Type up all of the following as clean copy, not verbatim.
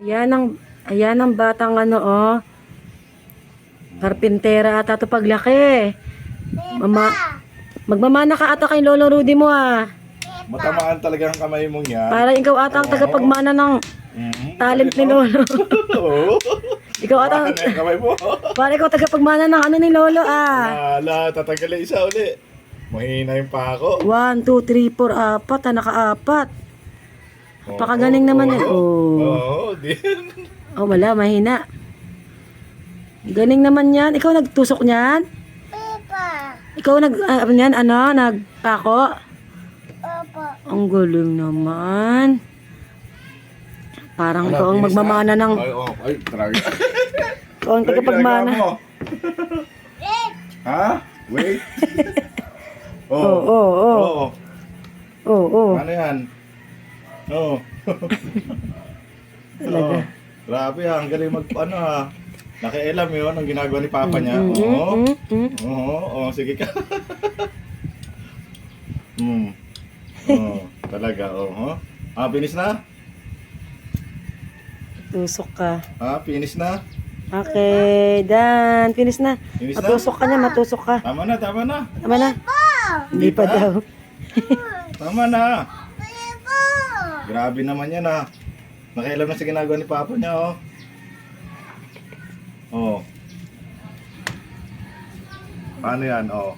Ayan ang batang ano, oh. Karpintera ata to paglaki. Magmamana ka ata kay Lolo Rudy mo, ah. Matamaan talaga ang kamay mong yan. Para ikaw ata ang tagapagmana ng talent ni Lolo. Oo. Ikaw ata. Ano yung kamay mo? Para ikaw tagapagmana ng ano ni Lolo, ah. Wala, tatagal isa uli. Mahina yung pako. 1, 2, 3, 4, 4. Naka-4. Napakagaling naman eh. Oh. Oo, din. Oh, wala. Mahina. Galing naman yan. Ikaw nagtusok niyan? Ikaw nagpako? Ang galing naman. Parang ikaw ang magmamana ng... Ay, talaga. Ikaw ang tagapagmana. Ha? Wait. Oo. Ano yan? Oo. Talaga. Grabe ha, ang galing ano ha. Nakialam yun ang ginagawa ni Papa niya. Oo, sige ka. Talaga, finish na? Tusok ka. Finish na? Okay, done. Finish na. Finish na? Matusok ka niya, matusok ka. Tama na. Tama na? Hindi pa daw. Tama na. Grabe naman yan ha. Nakialam na sa ginagawa ni Papa niya, oh. Oh. Paano yan, oh.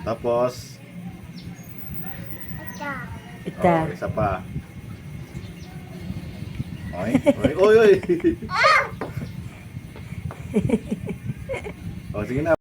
Tapos, Ita. isa pa. Oy. Oh, sige na.